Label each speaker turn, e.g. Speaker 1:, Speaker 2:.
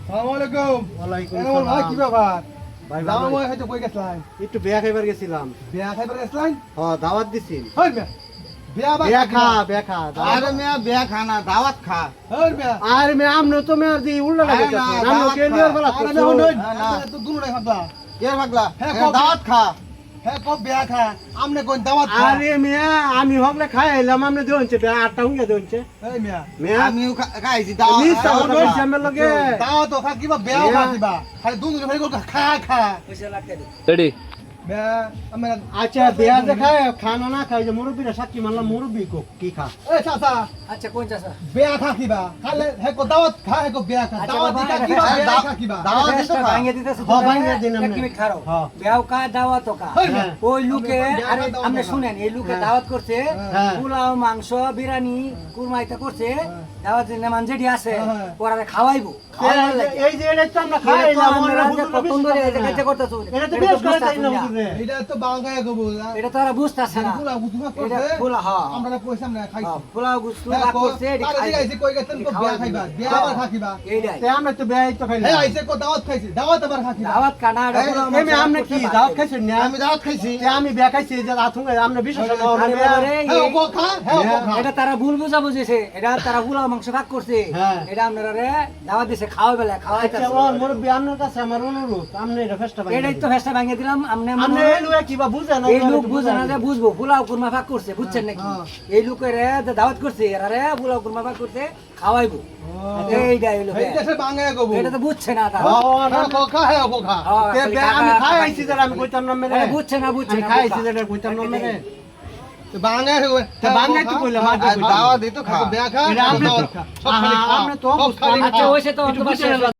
Speaker 1: আসসালামু আলাইকুম।
Speaker 2: ওয়ালাইকুম
Speaker 1: এ ওর ভাই কি
Speaker 2: সালাম।
Speaker 1: ব্যাপার?
Speaker 2: ভাই
Speaker 1: যাওয়ার
Speaker 2: ভালো।
Speaker 1: সময় হয়তো কই গেছলেন?
Speaker 2: একটু বিয়া খাইবার গেছিলাম।
Speaker 1: বিয়া খাইবার গেছলেন?
Speaker 2: দাওয়াত দিছি।
Speaker 1: হই মিয়া। বিয়া বা
Speaker 2: বিয়া খা,
Speaker 1: খাইবা?
Speaker 2: বিয়া খা।
Speaker 3: আরে মিয়া বিয়া খানা দাওয়াত খা
Speaker 1: হই মিয়া।
Speaker 2: আরে মে আমনে তো মে আর দি উল্টা
Speaker 3: আরে
Speaker 2: লাগে
Speaker 3: না,
Speaker 2: আমনে
Speaker 3: দাওয়াত
Speaker 2: কে
Speaker 3: খা।
Speaker 2: লিয়ার বলা
Speaker 1: আরে
Speaker 2: করছো।
Speaker 1: না হই।
Speaker 3: না।
Speaker 1: তো দুনুরাই হাঁটবা।
Speaker 3: কে ভাগলা
Speaker 1: হ্যাঁ,
Speaker 3: এ
Speaker 1: কবে?
Speaker 3: দাওয়াত খা
Speaker 1: হ্যাঁ কব বিয়া খা। আমনে কোন দাওয়াত খা?
Speaker 2: আরে মিয়া আমি হগলে খাই আইলাম আমনে দেনছে বিয়া আটটা হুঙ্গে দেনছে।
Speaker 1: এই মিয়া।
Speaker 2: মিয়া
Speaker 3: আমিও খাইছি দাওয়াত
Speaker 2: মিস
Speaker 3: দাওয়াত
Speaker 2: কথা
Speaker 3: খা।
Speaker 2: কইছি আমার লগে।
Speaker 1: দাওয়াত খা কিবা বিয়াও খা কিবা। খালি দুনুরে ভাই কল খা খা।
Speaker 4: রেডি
Speaker 1: মিয়া আমরা
Speaker 2: আচ্ছা বিয়া যে খায় খানা না খাই যে মুরব্বিরা সাক্ষী মানলাম মুরব্বি কো কি খা।
Speaker 1: এই চাচা
Speaker 5: আচ্ছা কোন চাচা
Speaker 1: বিয়া খা কিবা। খালে হে কো দাওয়াত খা হে কো বিয়া খা।
Speaker 5: আচ্ছা,
Speaker 1: দাওয়াত
Speaker 5: বাবা,
Speaker 1: দিকা কিবা
Speaker 3: হ্যাঁ,
Speaker 1: বিয়া খা কিবা।
Speaker 3: দাওয়াত দিতে
Speaker 5: দেশটা
Speaker 3: খা।
Speaker 5: ভাঙিয়ে দিতেছে
Speaker 2: হ্যাঁ, ভাঙিয়ে দিন আপনি।
Speaker 5: এক মিনিট খারো
Speaker 2: হ্যাঁ।
Speaker 5: বেয়াও কা দাওয়াত কা
Speaker 1: হই মিয়া।
Speaker 5: ওই লোকে
Speaker 1: আমরা
Speaker 5: আরে
Speaker 1: দাওয়াত
Speaker 5: আপনি
Speaker 1: দেবো।
Speaker 5: শুনেন এই লোকে
Speaker 2: হ্যাঁ।
Speaker 5: দাওয়াত করছে
Speaker 2: হ্যাঁ।
Speaker 5: পোলাও মাংস বিরিয়ানি কুরমা এটা করছে দাওয়াত যে মেহমান যেটি আছে
Speaker 1: হ্যাঁ।
Speaker 5: ওরারে খাওয়াইবো খাওয়াইবার লাগে।
Speaker 2: এই যে এটা তো আমরা
Speaker 5: এটা
Speaker 2: খাই
Speaker 5: তো
Speaker 2: আইলাম
Speaker 5: আমরা
Speaker 2: আমরা
Speaker 5: যে
Speaker 2: হুজুর
Speaker 5: কতক্ষণ ধরে এটা কাজে করতেছো।
Speaker 2: এটা তো
Speaker 5: এটা
Speaker 2: বেশ
Speaker 5: তো
Speaker 2: করে
Speaker 5: বুঝতাছো
Speaker 2: তাই না
Speaker 5: না।
Speaker 2: হুজুরে।
Speaker 1: এটা তো বাঙ্গায় গো বুঝা।
Speaker 5: এটা তো ওরা বুঝতাছে না
Speaker 1: পুরা উজমা
Speaker 5: এটা
Speaker 1: করছে।
Speaker 5: পোলা হ্যাঁ
Speaker 1: আমরা পয়সা না খাইছি।
Speaker 5: পোলাও গুস্তু
Speaker 1: হ্যাঁ,
Speaker 5: ভাগ
Speaker 1: কো-
Speaker 5: করছে এটা
Speaker 1: আরে
Speaker 5: খাইবো।
Speaker 1: জিগাইছে কই গেছেন কো বিয়া খাইবা। বিয়া আবার খা কিবা।
Speaker 5: এইটাই
Speaker 2: তে আমরা তো বিয়া তো খাইলাম।
Speaker 1: হে আইছে কো দাওয়াত খাইছি। দাওয়াত আবার খা কিবা।
Speaker 5: দাওয়াত কানা এটা পোলাও
Speaker 2: এই মে
Speaker 5: মাংস
Speaker 2: আমনে
Speaker 5: করছে,
Speaker 2: কি
Speaker 5: ভাগ
Speaker 2: দাওয়াত
Speaker 5: করছে।
Speaker 2: খাইছেন না?
Speaker 3: আমি দাওয়াত খাইছি
Speaker 2: তে আমি বিয়া খাইছি যে রাতুঙ্গে আমনে বিশ্বাস না
Speaker 5: আরে
Speaker 2: বিয়া।
Speaker 5: বাবারে,
Speaker 1: হ্যাঁ
Speaker 5: এই-
Speaker 1: ও খা। হ্যাঁ ও খা।
Speaker 5: এটা তারা ভুল বুঝা বুঝেছে এটা তারা পোলাও মাংস ভাগ করছে
Speaker 2: হ্যাঁ।
Speaker 5: এটা আপনারা দাওয়াত দিছে খাওয়া বেলা
Speaker 2: আচ্ছা
Speaker 5: খাওয়াইতেছে
Speaker 2: ওর মুরব্বি আপনার কাছে আমার অনুরোধ আপনি এটা ফেস্টা বানিয়ে
Speaker 5: এটাই তো ফেসটা ভাঙিয়ে দিলাম আপনি মনে
Speaker 2: আপনি
Speaker 5: হয়
Speaker 2: এই লুয়ে কিবা বুঝেন না
Speaker 5: এই লোক বুঝে না যে বুঝবো পোলাও কুরমা ভাগ করছে বুঝছেন নাকি
Speaker 1: হ্যাঁ।
Speaker 5: এই লোকের যে দাওয়াত করছে এরা পোলাও কুরমা ভাগ করছে খাওয়াইবো এইটাই হলো
Speaker 1: এই দেশে বাঙ্গায় গো
Speaker 5: এটা তো বুঝছে না তারা
Speaker 1: হ্যাঁ কো খা হ্যাঁ ও খা।
Speaker 5: হ্যাঁ,
Speaker 2: তে
Speaker 5: খালি
Speaker 2: বিয়া আমি
Speaker 5: টাকা
Speaker 2: খাই
Speaker 5: খাওয়াইছে।
Speaker 2: আইছি যে আমি কইতাম না মেরে
Speaker 5: আরে বুঝছে না
Speaker 2: আমি খাই আইছি যে কইতাম না মেরে
Speaker 1: তো বাঙ্গায় গো।
Speaker 2: তে বাঙ্গায় তো কইলাম আজ
Speaker 3: আর দাওয়াত দিতে খা
Speaker 1: বিয়া খা।
Speaker 2: এটা আপনি তো
Speaker 1: দাওয়াত খা। সব খালি খা।
Speaker 2: আপনি তো
Speaker 1: সব খালি
Speaker 5: আচ্ছা
Speaker 1: খা।
Speaker 5: ওইসে তো
Speaker 2: একটু
Speaker 5: অন্তত
Speaker 2: বুঝে